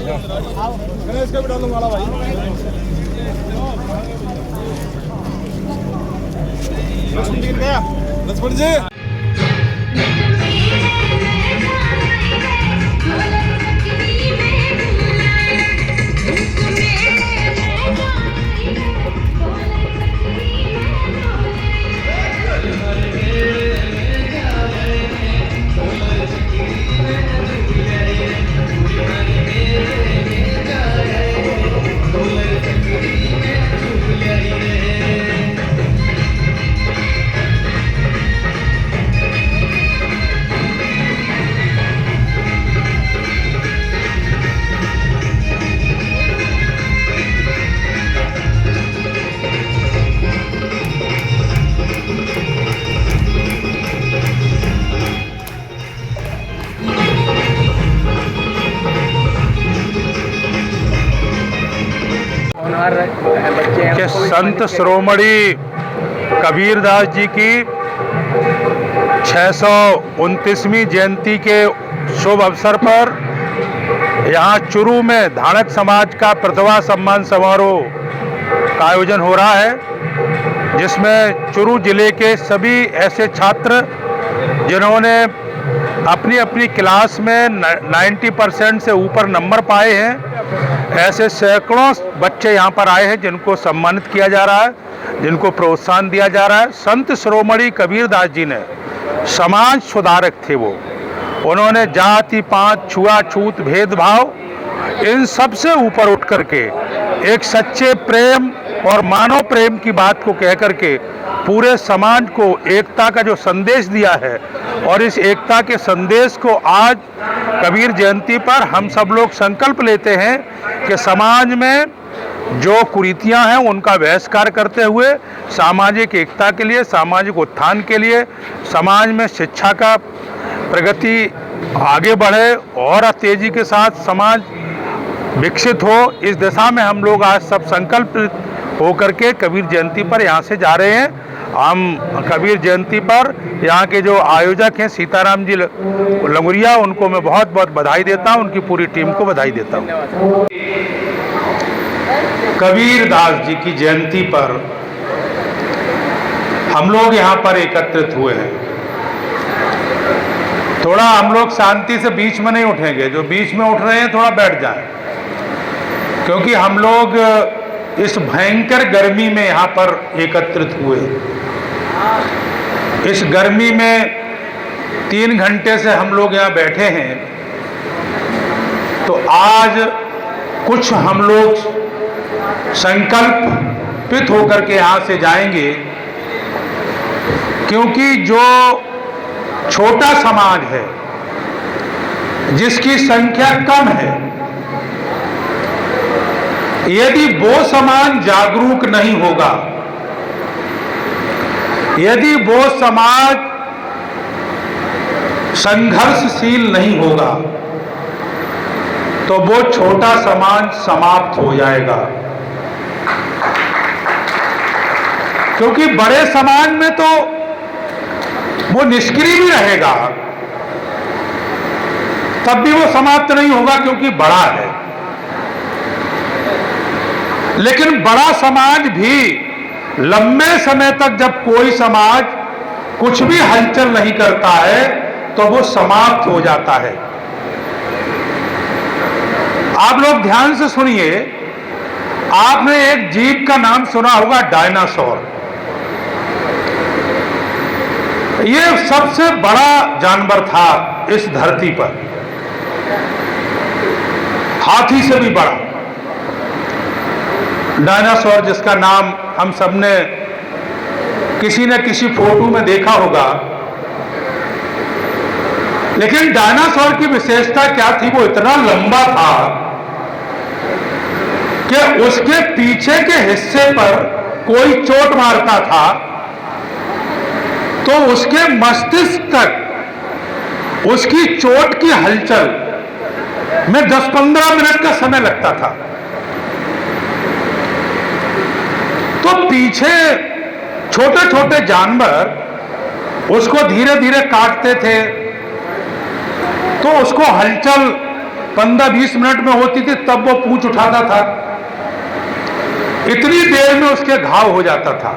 इसका भी डालूंगा भाई। लक्ष्मण जी कि संत शिरोमणि कबीरदास जी की 629वीं जयंती के शुभ अवसर पर यहाँ चुरू में धाणक समाज का प्रतिभा सम्मान समारोह का आयोजन हो रहा है, जिसमें चुरू जिले के सभी ऐसे छात्र जिन्होंने अपनी अपनी क्लास में 90% से ऊपर नंबर पाए हैं, ऐसे सैकड़ों बच्चे यहाँ पर आए हैं जिनको सम्मानित किया जा रहा है, जिनको प्रोत्साहन दिया जा रहा है। संत शिरोमणि कबीरदास जी ने समाज सुधारक थे। उन्होंने जाति पात छुआछूत भेदभाव इन सब से ऊपर उठ करके एक सच्चे प्रेम और मानव प्रेम की बात को कह करके पूरे समाज को एकता का जो संदेश दिया है, और इस एकता के संदेश को आज कबीर जयंती पर हम सब लोग संकल्प लेते हैं कि समाज में जो कुरीतियां हैं उनका बहिष्कार करते हुए सामाजिक एकता के लिए, सामाजिक उत्थान के लिए, समाज में शिक्षा का प्रगति आगे बढ़े और तेजी के साथ समाज विकसित हो, इस दिशा में हम लोग आज सब संकल्प होकर के कबीर जयंती पर यहाँ से जा रहे हैं। हम कबीर जयंती पर यहाँ के जो आयोजक हैं सीताराम जी लंगुरिया, उनको मैं बहुत बहुत बधाई देता हूँ, उनकी पूरी टीम को बधाई देता हूँ। कबीरदास जी की जयंती पर हम लोग यहाँ पर एकत्रित हुए हैं। थोड़ा हम लोग शांति से बीच में नहीं उठेंगे, जो बीच में उठ रहे हैं थोड़ा बैठ जाएं, क्योंकि हम लोग इस भयंकर गर्मी में यहाँ पर एकत्रित हुए। इस गर्मी में 3 घंटे से हम लोग यहाँ बैठे हैं, तो आज कुछ हम लोग संकल्पित होकर के यहाँ से जाएंगे, क्योंकि जो छोटा समाज है, जिसकी संख्या कम है, यदि वो समाज जागरूक नहीं होगा, यदि वो समाज संघर्षशील नहीं होगा, तो वो छोटा समाज समाप्त हो जाएगा। क्योंकि बड़े समाज में तो वो निष्क्रिय भी रहेगा, तब भी वो समाप्त नहीं होगा क्योंकि बड़ा है। लेकिन बड़ा समाज भी लंबे समय तक, जब कोई समाज कुछ भी हलचल नहीं करता है, तो वो समाप्त हो जाता है। आप लोग ध्यान से सुनिए, आपने एक जीव का नाम सुना होगा, डायनासोर। ये सबसे बड़ा जानवर था इस धरती पर, हाथी से भी बड़ा डायनासोर, जिसका नाम हम सबने किसी न किसी फोटो में देखा होगा। लेकिन डायनासोर की विशेषता क्या थी? वो इतना लंबा था कि उसके पीछे के हिस्से पर कोई चोट मारता था तो उसके मस्तिष्क तक उसकी चोट की हलचल में 10-15 मिनट का समय लगता था। तो पीछे छोटे छोटे जानवर उसको धीरे धीरे काटते थे, तो उसको हलचल 15-20 मिनट में होती थी, तब वो पूंछ उठाता था, इतनी देर में उसके घाव हो जाता था।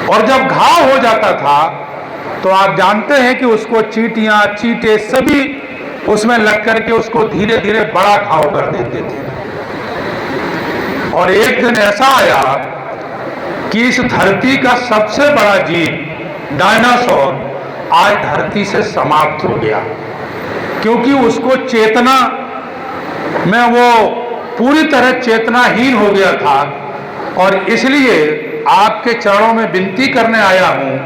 और जब घाव हो जाता था तो आप जानते हैं कि उसको चींटियां चींटे सभी उसमें लग करके उसको धीरे धीरे बड़ा घाव कर देते थे। और एक दिन ऐसा आया कि इस धरती का सबसे बड़ा जीव डायनासोर आज धरती से समाप्त हो गया, क्योंकि उसको चेतना में वो पूरी तरह चेतनाहीन हो गया था। और इसलिए आपके चरणों में विनती करने आया हूं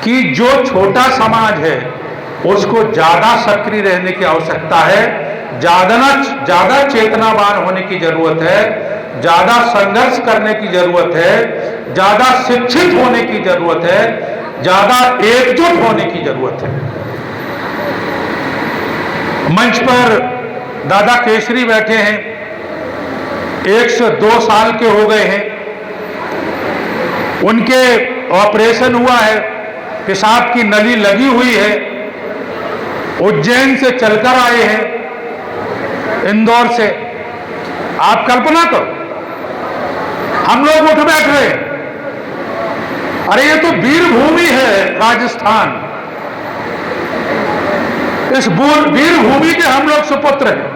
कि जो छोटा समाज है उसको ज्यादा सक्रिय रहने की आवश्यकता है, ज्यादा चेतनावान होने की जरूरत है, ज्यादा संघर्ष करने की जरूरत है, ज्यादा शिक्षित होने की जरूरत है, ज्यादा एकजुट होने की जरूरत है। मंच पर दादा केसरी बैठे हैं, 102 साल के हो गए हैं, उनके ऑपरेशन हुआ है, पेशाब की नली लगी हुई है, उज्जैन से चलकर आए हैं, इंदौर से। आप कल्पना करो, हम लोग उठ बैठ रहे हैं, अरे ये तो वीर भूमि है राजस्थान, इस वीर भूमि के हम लोग सुपुत्र हैं।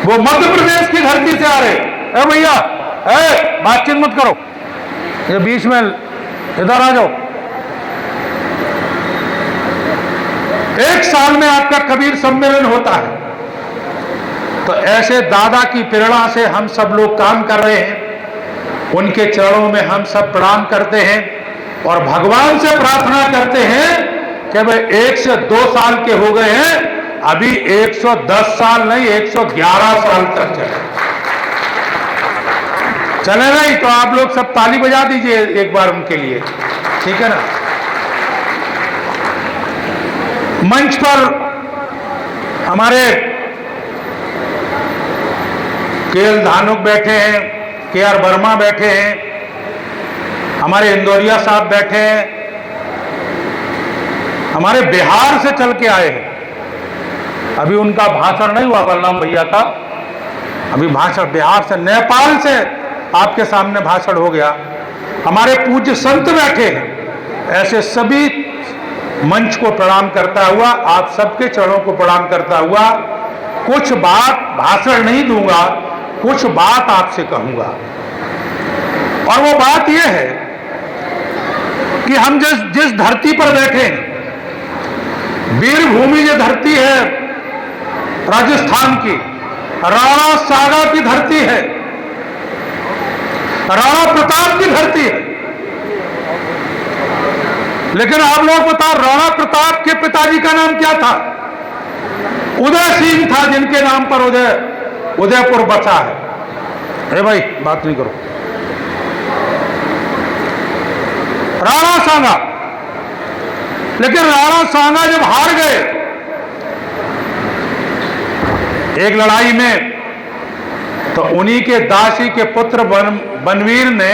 वो मध्य प्रदेश की धरती से आ रहे, ए भैया बातचीत मत करो, ये बीच में इधर आ जाओ। 1 साल में आपका कबीर सम्मेलन होता है, तो ऐसे दादा की प्रेरणा से हम सब लोग काम कर रहे हैं। उनके चरणों में हम सब प्रणाम करते हैं और भगवान से प्रार्थना करते हैं कि वे 1 से 2 साल के हो गए हैं, अभी 110 साल नहीं 111 साल तक चले नहीं। तो आप लोग सब ताली बजा दीजिए एक बार उनके लिए, ठीक है ना। मंच पर हमारे केएल धानुक बैठे हैं, केआर वर्मा बैठे हैं, हमारे इंदौरिया साहब बैठे हैं, हमारे बिहार से चल के आए हैं। अभी उनका भाषण नहीं हुआ बलराम भैया का, अभी भाषण बिहार से, नेपाल से आपके सामने भाषण हो गया। हमारे पूज्य संत बैठे हैं। ऐसे सभी मंच को प्रणाम करता हुआ, आप सबके चरणों को प्रणाम करता हुआ कुछ बात, भाषण नहीं दूंगा, कुछ बात आपसे कहूंगा। और वो बात यह है कि हम जिस धरती पर बैठे हैं, वीर भूमि जो धरती है राजस्थान की, राणा सागा की धरती है, राणा प्रताप की धरती है। लेकिन आप लोग बताओ, राणा प्रताप के पिताजी का नाम क्या था? उदय सिंह था, जिनके नाम पर उदयपुर बचा है। अरे भाई बात नहीं करो। राणा सांगा, लेकिन राणा सांगा जब हार गए एक लड़ाई में, तो उन्हीं के दासी के पुत्र बनवीर ने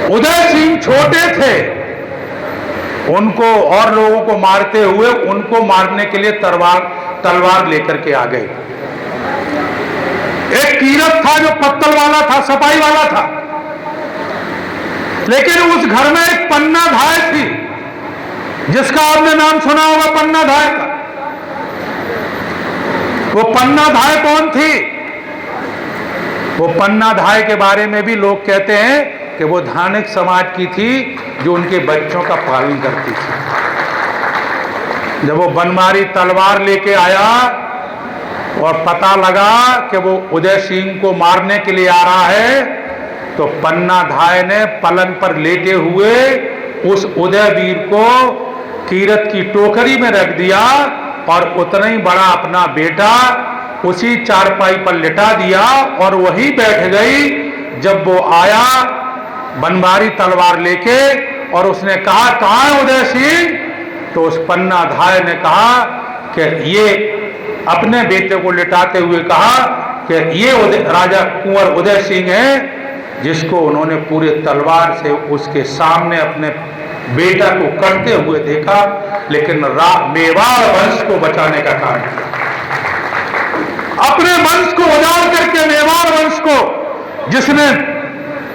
उदय सिंह छोटे थे, उनको और लोगों को मारते हुए उनको मारने के लिए तलवार लेकर के आ गए। एक कीरत था जो पत्तल वाला था, सफाई वाला था, लेकिन उस घर में एक पन्ना धाय थी, जिसका आपने नाम सुना होगा, पन्ना धाय का। वो पन्ना धाय कौन थी? वो पन्ना धाय के बारे में भी लोग कहते हैं कि वो धार्मिक समाज की थी, जो उनके बच्चों का पालन करती थी। जब वो बनमारी तलवार लेके आया और पता लगा कि वो उदय सिंह को मारने के लिए आ रहा है, तो पन्ना धाय ने पलंग पर लेटे हुए उस उदयवीर को कीरत की टोकरी में रख दिया और उतना ही बड़ा अपना बेटा उसी चारपाई पर लिटा दिया और वहीं बैठ गई। जब वो आया बनमारी तलवार लेके और उसने कहा, कहाँ है उदय सिंह? तो उस पन्ना धाय ने कहा कि ये, अपने बेटे को लिटाते हुए कहा कि ये राजा कुंवर उदय सिंह है, जिसको उन्होंने पूरे तलवार से उसके सामने अपने बेटा को करते हुए देखा, लेकिन मेवाड़ वंश को बचाने का काम किया। अपने वंश को उजाड़ करके मेवाड़ वंश को जिसने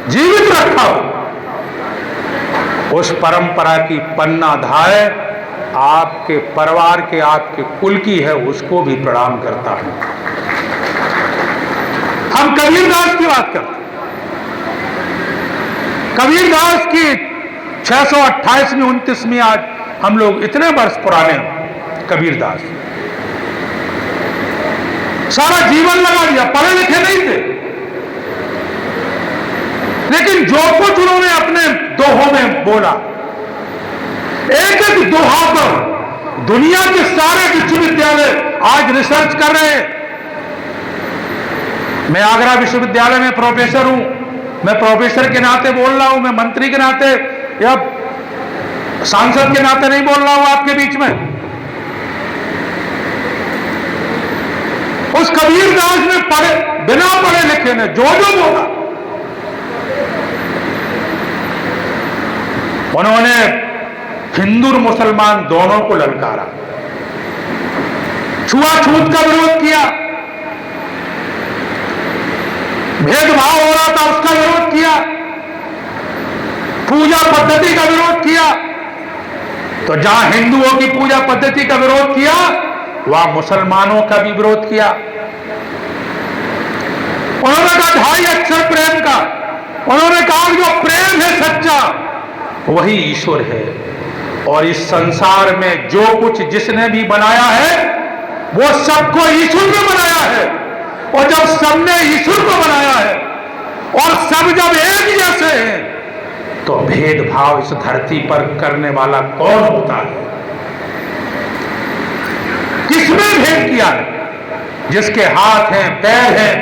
जीवित रखा, उस परंपरा की पन्ना धाय आपके परिवार के, आपके कुल की है, उसको भी प्रणाम करता हूं। हम कबीरदास की बात करते हैं। कबीरदास की 628वीं 29वीं आज हम लोग इतने वर्ष पुराने कबीरदास, सारा जीवन लगा दिया, पढ़े लिखे नहीं थे, लेकिन जो कुछ उन्होंने अपने दोहों में बोला, एक एक दोहा पर दुनिया के सारे विश्वविद्यालय आज रिसर्च कर रहे हैं। मैं आगरा विश्वविद्यालय में प्रोफेसर हूं, मैं प्रोफेसर के नाते बोल रहा हूं, मैं मंत्री के नाते या सांसद के नाते नहीं बोल रहा हूं आपके बीच में। उस कबीरदास ने बिना पढ़े लिखे ने जो जो बोला, उन्होंने हिंदू और मुसलमान दोनों को ललकारा, छुआछूत का विरोध किया, भेदभाव हो रहा था उसका विरोध किया, पूजा पद्धति का विरोध किया। तो जहां हिंदुओं की पूजा पद्धति का विरोध किया, वहां मुसलमानों का भी विरोध किया। उन्होंने कहा ढाई अक्षर प्रेम का, उन्होंने कहा जो प्रेम है सच्चा वही ईश्वर है, और इस संसार में जो कुछ जिसने भी बनाया है वो सबको ईश्वर ने बनाया है, और जब सबने ईश्वर को बनाया है और सब जब एक जैसे हैं, तो भेदभाव इस धरती पर करने वाला कौन होता है? किसने भेद किया है? जिसके हाथ हैं, पैर हैं,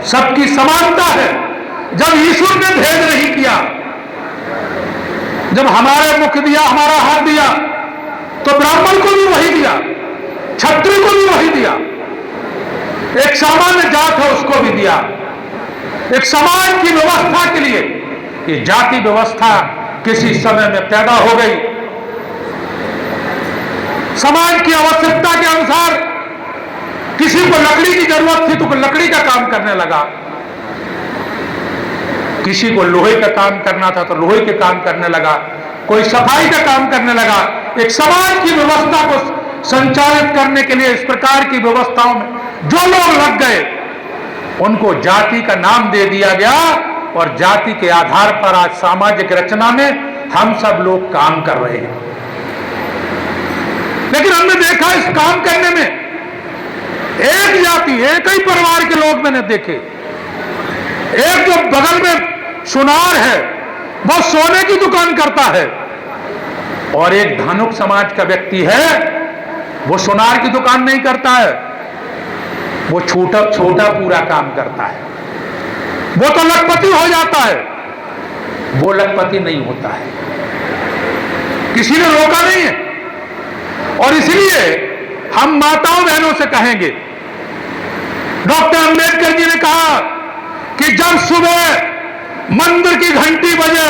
सबकी समानता है। जब ईश्वर ने भेद नहीं किया, जब हमारे मुख दिया, हमारा हाथ दिया, तो ब्राह्मण को भी वही दिया, क्षत्रिय को भी वही दिया, एक सामान्य जात है उसको भी दिया। एक समाज की व्यवस्था के लिए ये जाति व्यवस्था किसी समय में पैदा हो गई। समाज की आवश्यकता के अनुसार किसी को लकड़ी की जरूरत थी तो लकड़ी का काम करने लगा, किसी को लोहे का काम करना था तो लोहे के काम करने लगा, कोई सफाई का काम करने लगा। एक समाज की व्यवस्था को संचालित करने के लिए इस प्रकार की व्यवस्थाओं में जो लोग लग गए, उनको जाति का नाम दे दिया गया, और जाति के आधार पर आज सामाजिक रचना में हम सब लोग काम कर रहे हैं। लेकिन हमने देखा इस काम करने में एक जाति, एक ही परिवार के लोग मैंने देखे, एक जो बगल में सुनार है वो सोने की दुकान करता है, और एक धानुक समाज का व्यक्ति है वो सुनार की दुकान नहीं करता है, वो छोटा छोटा पूरा काम करता है। वो तो लखपति हो जाता है, वो लखपति नहीं होता है, किसी ने रोका नहीं है। और इसलिए हम माताओं बहनों से कहेंगे, डॉक्टर अंबेडकर जी ने कहा कि जब सुबह मंदिर की घंटी बजे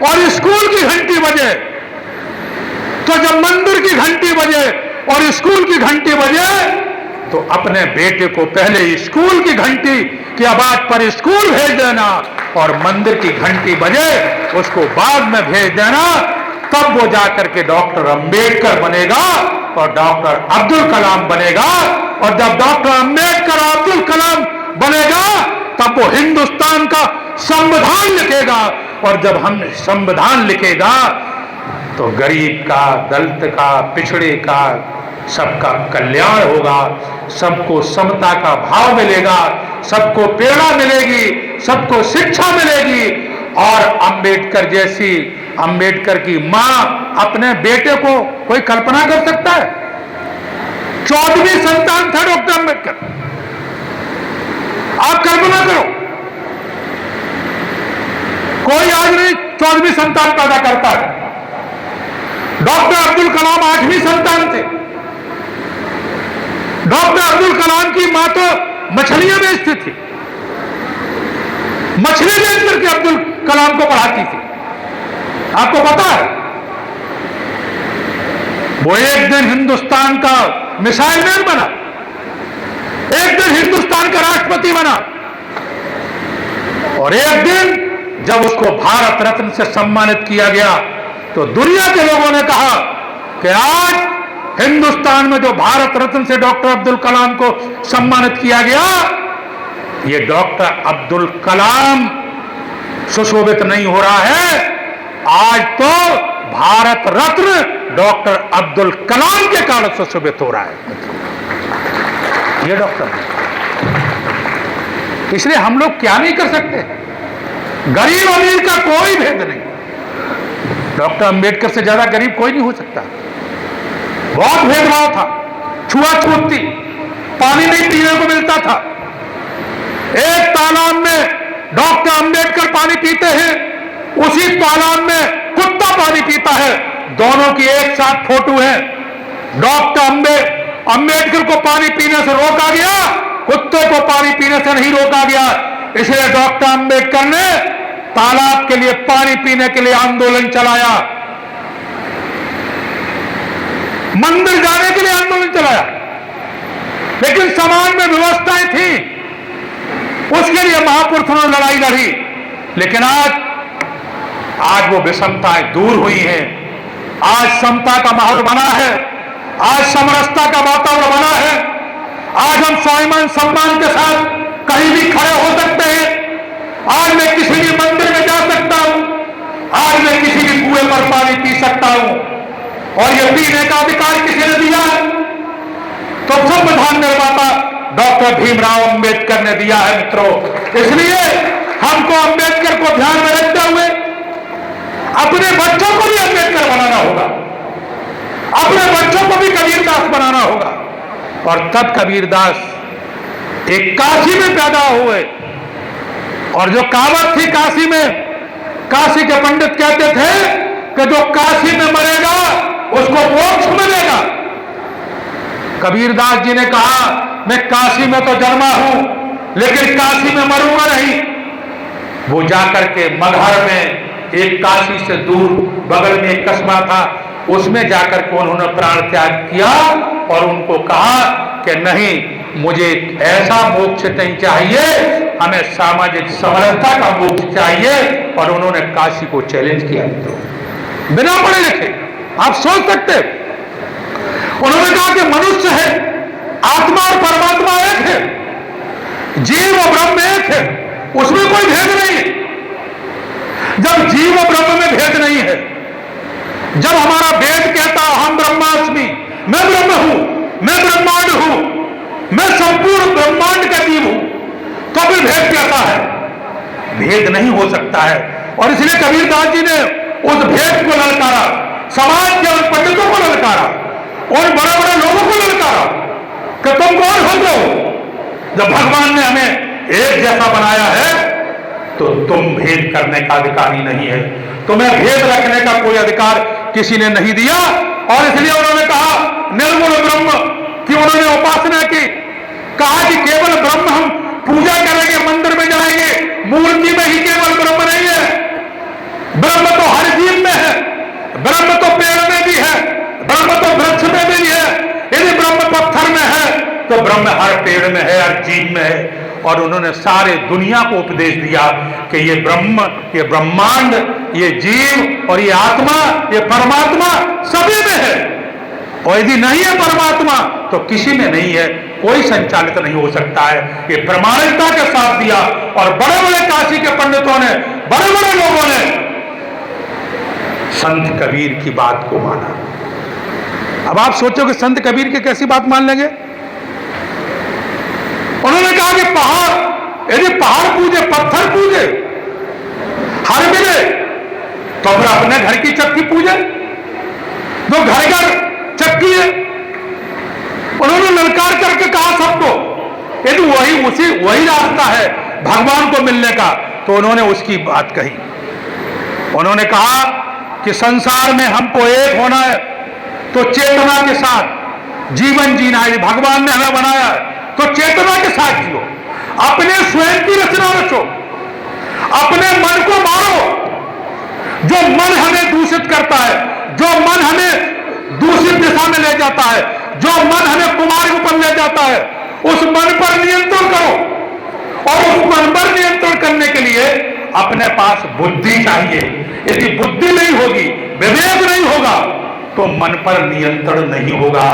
और स्कूल की घंटी बजे, तो जब मंदिर की घंटी बजे और स्कूल की घंटी बजे, तो अपने बेटे को पहले स्कूल की घंटी की आवाज पर स्कूल भेज देना, और मंदिर की घंटी बजे उसको बाद में भेज देना, तब वो जाकर के डॉक्टर अंबेडकर बनेगा और डॉक्टर अब्दुल कलाम बनेगा। और जब डॉक्टर अंबेडकर और अब्दुल कलाम बनेगा, तब वो हिंदुस्तान का संविधान लिखेगा, और जब हम संविधान लिखेगा तो गरीब का, दलित का, पिछड़े का, सबका कल्याण होगा, सबको समता का भाव मिलेगा, सबको प्रेरणा मिलेगी, सबको शिक्षा मिलेगी। और अंबेडकर जैसी, अंबेडकर की मां अपने बेटे को कोई कल्पना कर सकता है? 14वीं संतान था डॉक्टर अंबेडकर, आप कल्पना करो, कोई आज नहीं 14वीं संतान पैदा करता है। डॉक्टर अब्दुल कलाम 8वीं संतान थे। डॉक्टर अब्दुल कलाम की मां तो मछलियां बेचती थी, मछली बेच करके अब्दुल कलाम को पढ़ाती थी। आपको पता है वो एक दिन हिंदुस्तान का मिसाइल मैन बना, एक दिन हिंदुस्तान का राष्ट्रपति बना, और एक दिन जब उसको भारत रत्न से सम्मानित किया गया तो दुनिया के लोगों ने कहा कि आज हिंदुस्तान में जो भारत रत्न से डॉक्टर अब्दुल कलाम को सम्मानित किया गया, ये डॉक्टर अब्दुल कलाम सुशोभित नहीं हो रहा है, आज तो भारत रत्न डॉक्टर अब्दुल कलाम के कारण सुशोभित हो रहा है। ये डॉक्टर, इसलिए हम लोग क्या नहीं कर सकते, गरीब अमीर का कोई भेद नहीं। डॉक्टर अंबेडकर से ज्यादा गरीब कोई नहीं हो सकता। बहुत भेदभाव था, छुआछूत थी, पानी नहीं पीने को मिलता था। एक तालाब में डॉक्टर अंबेडकर पानी पीते हैं, उसी तालाब में कुत्ता पानी पीता है, दोनों की एक साथ फोटो है। डॉक्टर अंबेडकर को पानी पीने से रोका गया, कुत्ते को पानी पीने से नहीं रोका गया। इसलिए डॉक्टर अंबेडकर ने तालाब के लिए, पानी पीने के लिए आंदोलन चलाया, मंदिर जाने के लिए आंदोलन चलाया, लेकिन समाज में व्यवस्थाएं थी, उसके लिए महापुरुषों ने लड़ाई लड़ी। लेकिन आज वो विषमताएं दूर हुई हैं, आज समता का माहौल बना है, आज समरसता का वातावरण बना है, आज हम स्वाभिमान सम्मान के साथ कहीं भी खड़े हो सकते हैं। आज मैं किसी भी मंदिर में जा सकता हूं, आज मैं किसी भी कुएं पर पानी पी सकता हूं, और यह पीने का अधिकार किसी ने दिया है तो संविधान निर्माता डॉक्टर भीमराव अंबेडकर ने दिया है मित्रों। इसलिए हमको अंबेडकर को ध्यान में रखते हुए अपने बच्चों को भी अंबेडकर बनाना होगा, अपने बच्चों को भी कबीरदास बनाना होगा। और तब कबीरदास एक काशी में पैदा हुए, और जो कहावत थी काशी में, काशी के पंडित कहते थे कि जो काशी में मरेगा उसको मोक्ष मिलेगा। कबीरदास जी ने कहा मैं काशी में तो जन्मा हूं, लेकिन काशी में मरूंगा नहीं। वो जाकर के मगहर में, एक काशी से दूर बगल में एक कस्बा था, उसमें जाकर के उन्होंने प्राण त्याग किया और उनको कहा कि नहीं, मुझे ऐसा मोक्ष नहीं चाहिए, हमें सामाजिक समरसता का मोक्ष चाहिए। और उन्होंने काशी को चैलेंज किया। तो बिना पढ़े लिखे आप सोच सकते, उन्होंने कहा कि मनुष्य है, आत्मा और परमात्मा एक है, जीव और ब्रह्म एक है, उसमें कोई भेद नहीं है। जब जीव और ब्रह्म में भेद नहीं है, जब हमारा वेद कहता हम ब्रह्मास्मि, मैं ब्रह्म हूं, मैं ब्रह्मांड हूं, मैं संपूर्ण ब्रह्मांड का जीव हूं, तो फिर भेद कैसा है? भेद नहीं हो सकता है। और इसलिए कबीरदास जी ने उस भेद को ललकारा, समाज के उन पंडितों को ललकारा, उन बड़े बड़े लोगों को ललकारा कि तुम कौन हो गए? जब भगवान ने हमें एक जैसा बनाया है तो तुम भेद करने का अधिकारी नहीं है, तुम्हें भेद रखने का कोई अधिकार किसी ने नहीं दिया। और इसलिए उन्होंने कहा निर्गुण ब्रह्म की उन्होंने उपासना की, कहा कि केवल ब्रह्म हम पूजा करेंगे, मंदिर में जाएंगे, मूर्ति में ही केवल ब्रह्म नहीं है, ब्रह्म तो हर जीव में है, ब्रह्म तो पेड़ में भी है, ब्रह्म तो वृक्ष में भी है, यदि ब्रह्म पत्थर में है तो ब्रह्म हर पेड़ में है, हर जीव में है। और उन्होंने सारे दुनिया को उपदेश दिया कि ये ब्रह्म, ये ब्रह्मांड, ये जीव और ये आत्मा, ये परमात्मा सभी में है, और यदि नहीं है परमात्मा तो किसी में नहीं है, कोई संचालित नहीं हो सकता है। ये प्रामाणिकता के साथ दिया। और बड़े बड़े काशी के पंडितों ने, बड़े बड़े लोगों ने संत कबीर की बात को माना। अब आप सोचो कि संत कबीर की कैसी बात मान लेंगे? उन्होंने कहा कि पहाड़, यदि पहाड़ पूजे, पत्थर पूजे, हर मिले, तो फिर अपने घर की चक्की पूजे, जो घर घर चक्की है। उन्होंने ललकार करके कहा सबको, यदि वही रास्ता है भगवान को मिलने का, तो उन्होंने उसकी बात कही। उन्होंने कहा कि संसार में हमको एक होना है तो चेतना के साथ जीवन जीना है। भगवान ने हमें बनाया तो चेतना के साथ जियो, अपने स्वयं की रचना रचो, अपने मन को मारो। जो मन हमें दूषित करता है, जो मन हमें दूषित दिशा दिशा में ले जाता है, जो मन हमें कुमार्ग पर ले जाता है, उस मन पर नियंत्रण करो। और उस मन पर नियंत्रण करने के लिए अपने पास बुद्धि चाहिए। यदि बुद्धि नहीं होगी, विवेक नहीं होगा, तो मन पर नियंत्रण नहीं होगा।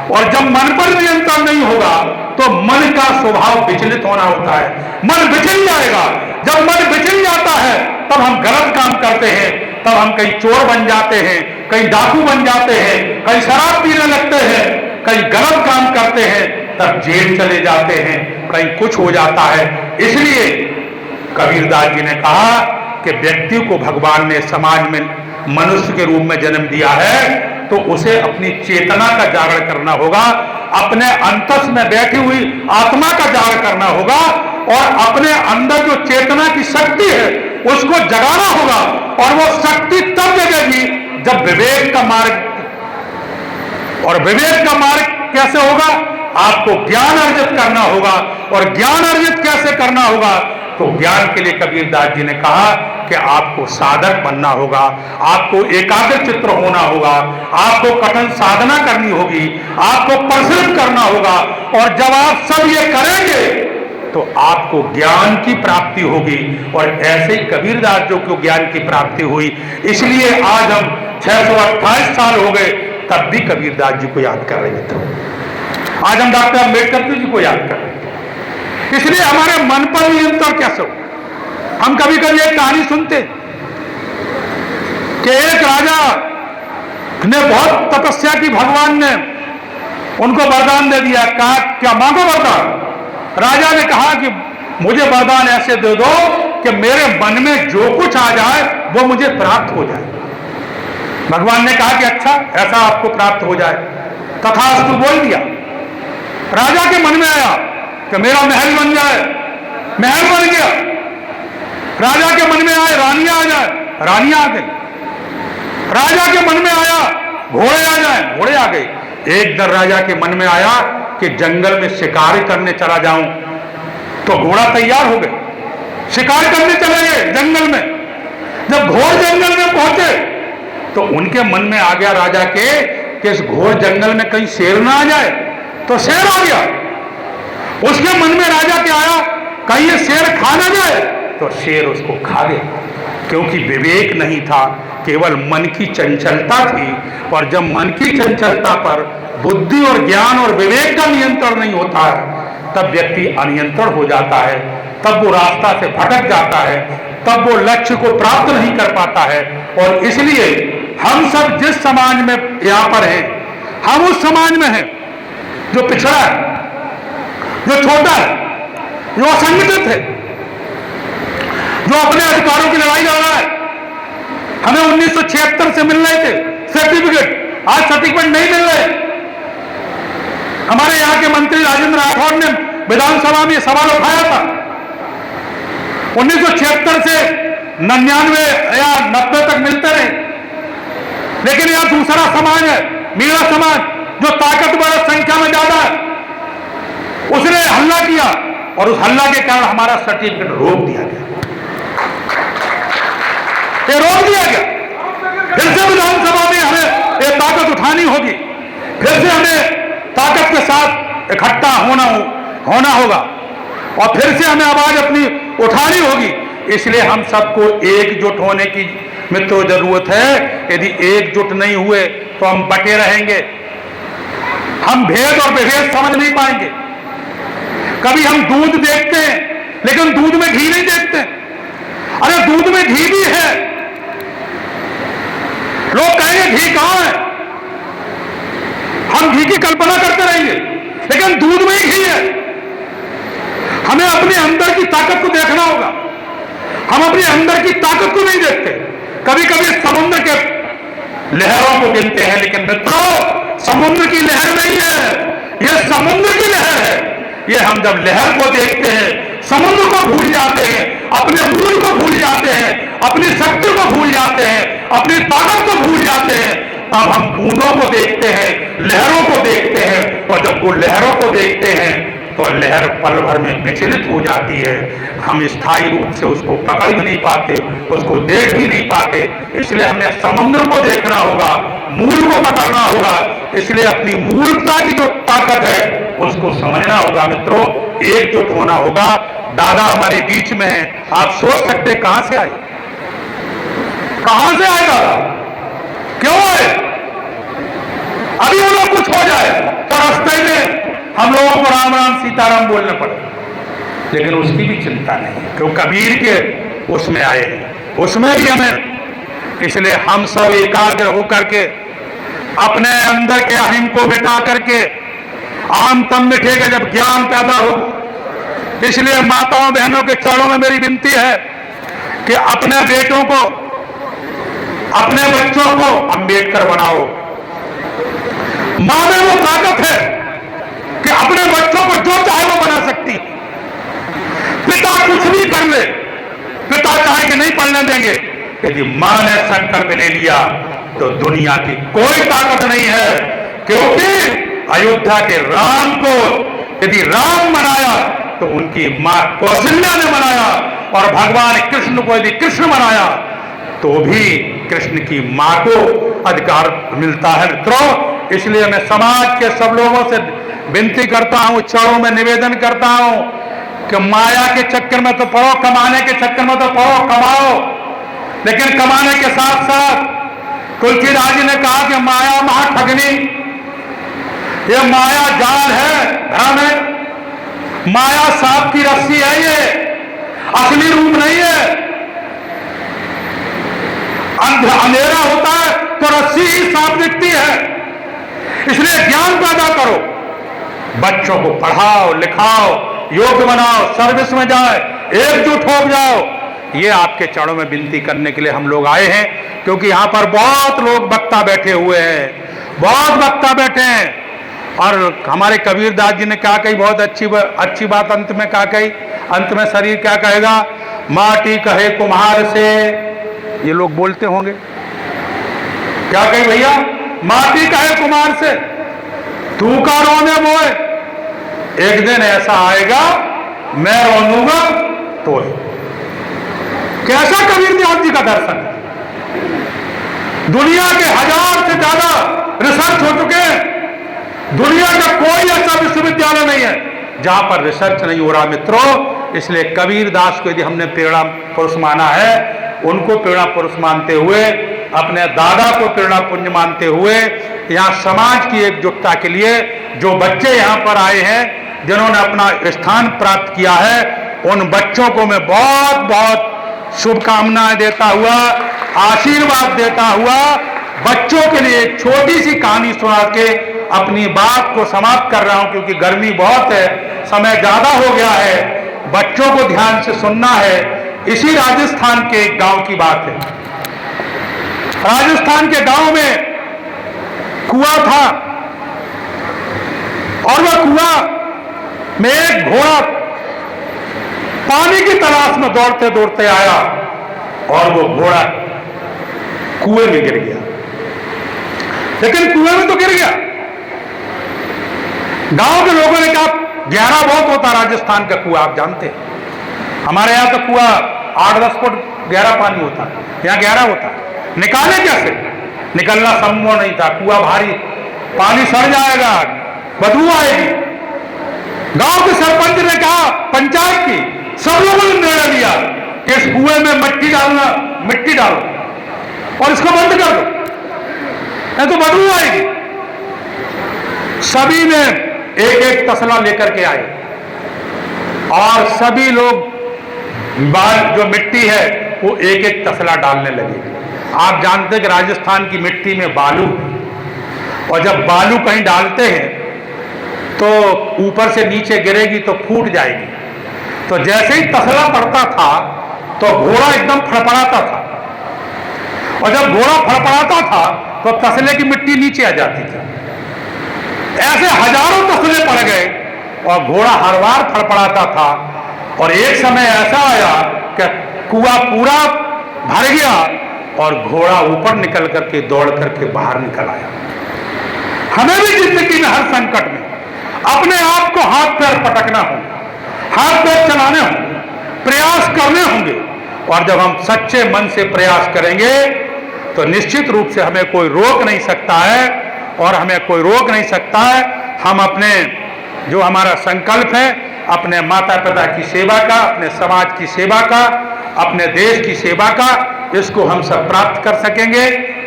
और जब मन पर नियंत्रण नहीं होगा तो मन का स्वभाव विचलित होना होता है, मन विचल जाएगा। जब मन विचल जाता है तब हम गलत काम करते हैं, तब हम कहीं चोर बन जाते हैं, कहीं डाकू बन जाते हैं, कहीं शराब पीने लगते हैं, कहीं गलत काम करते हैं, तब जेल चले जाते हैं, कहीं कुछ हो जाता है। इसलिए कबीरदास जी ने कहा कि व्यक्ति को भगवान ने समाज में मनुष्य के रूप में जन्म दिया है, तो उसे अपनी चेतना का जागरण करना होगा, अपने अंतस में बैठी हुई आत्मा का जागरण करना होगा, और अपने अंदर जो चेतना की शक्ति है उसको जगाना होगा। और वो शक्ति तब जगेगी जब विवेक का मार्ग, और विवेक का मार्ग कैसे होगा? आपको ज्ञान अर्जित करना होगा। और ज्ञान अर्जित कैसे करना होगा? तो ज्ञान के लिए कबीरदास जी ने कहा कि आपको साधक बनना होगा, आपको एकाग्र चित्त होना होगा, आपको कठिन साधना करनी होगी, आपको परिश्रम करना होगा। और जब आप सब ये करेंगे तो आपको ज्ञान की प्राप्ति होगी। और ऐसे ही कबीरदास जो को ज्ञान की प्राप्ति हुई, इसलिए आज हम 628 साल हो गए तब भी कबीरदास जी को याद कर रहे थे। आज हम डॉक्टर अम्बेडकर जी को याद कर रहे थे। इसलिए हमारे मन पर नियंत्रण कैसे हो? हम कभी कभी एक कहानी सुनते कि एक राजा ने बहुत तपस्या की, भगवान ने उनको वरदान दे दिया। कहा क्या मांगो वरदान? राजा ने कहा कि मुझे वरदान ऐसे दे दो कि मेरे मन में जो कुछ आ जाए वो मुझे प्राप्त हो जाए। भगवान ने कहा कि अच्छा, ऐसा आपको प्राप्त हो जाए। तथास्तु बोल दिया। राजा के मन में आया कि मेरा महल बन जाए, महल बन गया। राजा के मन में आए रानियां आ जाए, रानियां आ गई। राजा के मन में आया घोड़े आ जाए, घोड़े आ गए। एक दिन राजा के मन में आया कि जंगल में शिकार करने चला जाऊं, तो घोड़ा तैयार हो गए, शिकार करने चले गए जंगल में। जब घोड़ जंगल में पहुंचे तो उनके मन में आ गया राजा के कि इस घोड़ जंगल में कहीं शेर ना आ जाए, तो शेर आ गया। उसके मन में राजा के आया कहीं ये शेर खा ना जाए, तो शेर उसको खा गया। क्योंकि विवेक नहीं था, केवल मन की चंचलता थी। और जब मन की चंचलता पर बुद्धि और ज्ञान और विवेक का नियंत्रण नहीं होता है तब व्यक्ति अनियंत्रण हो जाता है, तब वो रास्ता से भटक जाता है, तब वो लक्ष्य को प्राप्त नहीं कर पाता है। और इसलिए हम सब जिस समाज में यहाँ पर हैं, हम उस समाज में हैं जो पिछड़ा है, जो छोटा है, जो असंगठित है, जो अपने अधिकारों की लड़ाई लड़ रहा है। हमें 1976 से मिल रहे थे सर्टिफिकेट, आज सर्टिफिकेट नहीं मिल रहे। हमारे यहाँ के मंत्री राजेंद्र राठौड़ ने विधानसभा में सवाल उठाया था। 1976 से 99 या 90 तक मिलते रहे, लेकिन यह दूसरा समाज है, मीरा समाज, जो ताकतवर संख्या में ज्यादा है, उसने हल्ला किया और उस हल्ला के कारण हमारा सर्टिफिकेट रोक दिया गया। ये रोक दिया गया। फिर से विधानसभा में हमें ये ताकत उठानी होगी, फिर से हमें ताकत के साथ इकट्ठा होना होगा और फिर से हमें आवाज अपनी उठानी होगी। इसलिए हम सबको एकजुट होने की मित्रों जरूरत है। यदि एकजुट नहीं हुए तो हम बटे रहेंगे, हम भेद और विभेद समझ नहीं पाएंगे। कभी हम दूध देखते हैं लेकिन दूध में घी नहीं देखते। अरे दूध में घी भी है, लोग कहेंगे घी कहां है, हम घी की कल्पना करते रहेंगे लेकिन दूध में ही घी है। हमें अपने अंदर की ताकत को देखना होगा, हम अपने अंदर की ताकत को नहीं देखते। कभी कभी समुद्र के लहरों को गिनते हैं, लेकिन मित्रों समुद्र की लहर नहीं है, यह समुद्र की लहर है। ये हम जब लहर को देखते हैं, समुद्र को भूल जाते हैं, अपने मूल को भूल जाते हैं, अपनी शक्ति को भूल जाते हैं, अपनी ताकत को भूल जाते हैं, तब हम बूंदों को देखते हैं, लहरों को देखते हैं। और जब वो लहरों को देखते हैं तो लहर पल भर में विचलित हो जाती है, हम स्थायी रूप से उसको पकड़ भी नहीं पाते, उसको देख भी नहीं पाते। इसलिए हमें समुद्र को देखना होगा, मूल को पकड़ना होगा। इसलिए अपनी मूलता की जो ताकत है उसको समझना होगा मित्रों, एकजुट होना होगा। दादा हमारे बीच में है, आप सोच सकते कहां से आए, कहां से आए दादा, क्यों आए? अभी वो लोग कुछ हो जाए तो रास्ते में हम लोगों को राम राम सीताराम बोलने पड़े, लेकिन उसकी भी चिंता नहीं है, क्यों कबीर के उसमें आए हैं, उसमें भी हमें। इसलिए हम सब एकाग्र होकर के अपने अंदर के अहिम को मिटा करके आम तब मिटेगा जब ज्ञान पैदा हो। इसलिए माताओं बहनों के चरणों में मेरी विनती है कि अपने बेटों को, अपने बच्चों को अंबेडकर बनाओ। मां में वो ताकत है कि अपने बच्चों को जो चाहे वो बना सकती है। पिता कुछ भी कर ले, पिता चाहे कि नहीं पढ़ने देंगे, यदि मां ने संकल्प ले लिया तो दुनिया की कोई ताकत नहीं है। क्योंकि अयोध्या के राम को यदि राम मनाया तो उनकी मां कौशल्या ने मनाया, और भगवान कृष्ण को यदि कृष्ण मनाया तो भी कृष्ण की मां को अधिकार मिलता है मित्रों। इसलिए मैं समाज के सब लोगों से विनती करता हूं, चरणों में निवेदन करता हूं कि माया के चक्कर में तो पढ़ो, कमाने के चक्कर में तो पढ़ो, कमाओ, लेकिन कमाने के साथ साथ तुलसीदास जी ने कहा कि माया महाठगनी, ये माया जाल है, भ्रम है, माया सांप की रस्सी है, ये असली रूप नहीं है। अंधेरा होता है तो रस्सी ही सांप दिखती है। इसलिए ज्ञान पैदा करो, बच्चों को पढ़ाओ लिखाओ, योग्य बनाओ, सर्विस में जाए, एकजुट हो जाओ। ये आपके चरणों में विनती करने के लिए हम लोग आए हैं, क्योंकि यहां पर बहुत लोग वक्ता बैठे हुए हैं, बहुत वक्ता बैठे हैं। और हमारे कबीरदास जी ने क्या कही, बहुत अच्छी बात अंत में क्या कही, अंत में शरीर क्या कहेगा, माटी कहे कुम्हार से, ये लोग बोलते होंगे, क्या कही भैया, माटी कहे कुम्हार से, तू का रोने मोए, एक दिन ऐसा आएगा मैं रोऊंगा तो। कैसा कबीरदास जी का दर्शन है। दुनिया के 1000 से ज्यादा रिसर्च हो चुके हैं, दुनिया का कोई ऐसा विश्वविद्यालय नहीं है जहां पर रिसर्च नहीं हो रहा मित्रों। इसलिए कबीरदास को यदि हमने प्रेरणा पुरुष माना है, उनको प्रेरणा पुरुष मानते हुए, अपने दादा को प्रेरणा पुंज मानते हुए, यहाँ समाज की एकजुटता के लिए जो बच्चे यहाँ पर आए हैं, जिन्होंने अपना स्थान प्राप्त किया है, उन बच्चों को मैं बहुत बहुत शुभकामनाएं देता हुआ, आशीर्वाद देता हुआ, बच्चों के लिए एक छोटी सी कहानी सुना के अपनी बात को समाप्त कर रहा हूं, क्योंकि गर्मी बहुत है, समय ज्यादा हो गया है, बच्चों को ध्यान से सुनना है। इसी राजस्थान के एक गांव की बात है। राजस्थान के गांव में कुआं था, और वह कुआं में एक घोड़ा पानी की तलाश में दौड़ते दौड़ते आया, और वो घोड़ा कुएं में गिर गया। लेकिन कुएं में तो गिर गया, गांव के लोगों ने कहा गहरा बहुत होता राजस्थान का कुआं, आप जानते हैं, हमारे यहां तो कुआं 8-10 फुट गहरा पानी होता है, यहां गहरा होता है, निकाले कैसे, निकलना संभव नहीं था, कुआं भारी, पानी सड़ जाएगा, बदबू आएगी। गांव के सरपंच ने कहा, पंचायत की सब लोगों ने निर्णय लिया कि इस कुएं में मिट्टी डालो और इसको बंद कर दो, नहीं तो बदबू आएगी। सभी ने एक एक तसला लेकर के आए, और सभी लोग जो मिट्टी है वो एक एक तसला डालने लगे। आप जानते हैं कि राजस्थान की मिट्टी में बालू है, और जब बालू कहीं डालते हैं तो ऊपर से नीचे गिरेगी तो फूट जाएगी। तो जैसे ही तसला पड़ता था तो घोड़ा एकदम फड़फड़ाता था, और जब घोड़ा फड़फड़ाता था तो तसले की मिट्टी नीचे आ जाती थी। ऐसे हजारों तसले पड़ गए और घोड़ा हर बार फड़फड़ाता था, और एक समय ऐसा आया कि कुआं पूरा भर गया और घोड़ा ऊपर निकल करके दौड़ करके बाहर निकल आया। हमें भी जिंदगी में हर संकट में अपने आप को हाथ पैर पटकना होगा, हाथ पैर चलाने होंगे, प्रयास करने होंगे। और जब हम सच्चे मन से प्रयास करेंगे तो निश्चित रूप से हमें कोई रोक नहीं सकता है, और हमें कोई रोक नहीं सकता है। हम अपने जो हमारा संकल्प है, अपने माता पिता की सेवा का, अपने समाज की सेवा का, अपने देश की सेवा का, इसको हम सब प्राप्त कर सकेंगे।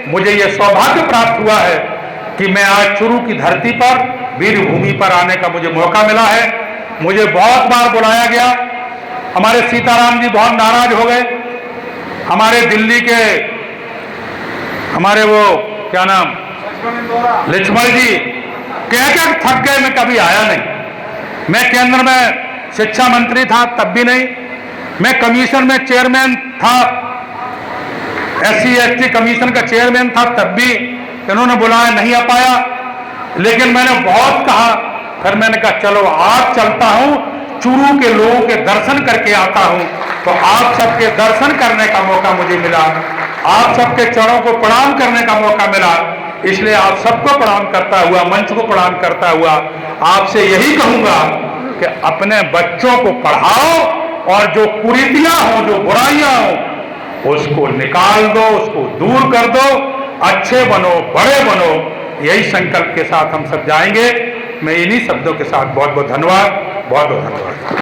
मुझे यह सौभाग्य प्राप्त हुआ है कि मैं आज चुरू की धरती पर, वीर भूमि पर आने का मुझे मौका मिला है। मुझे बहुत बार बुलाया गया, हमारे सीताराम जी बहुत नाराज हो गए, हमारे दिल्ली के हमारे वो क्या नाम लक्ष्मण जी कह थक गए, मैं कभी आया नहीं। मैं केंद्र में शिक्षा मंत्री था तब भी नहीं, मैं कमीशन में चेयरमैन था, SC/ST कमीशन का चेयरमैन था तब भी इन्होंने बुलाया, नहीं आ पाया। लेकिन मैंने बहुत कहा, फिर मैंने कहा चलो आज चलता हूं, चुरू के लोगों के दर्शन करके आता हूं। तो आप सबके दर्शन करने का मौका मुझे मिला, आप सबके चरणों को प्रणाम करने का मौका मिला। इसलिए आप सबको प्रणाम करता हुआ, मंच को प्रणाम करता हुआ आपसे यही कहूंगा कि अपने बच्चों को पढ़ाओ और जो कुरीतियां हो, जो बुराइयां हो, उसको निकाल दो, उसको दूर कर दो, अच्छे बनो, बड़े बनो। यही संकल्प के साथ हम सब जाएंगे। मैं इन्हीं शब्दों के साथ बहुत बहुत धन्यवाद, बहुत बहुत धन्यवाद।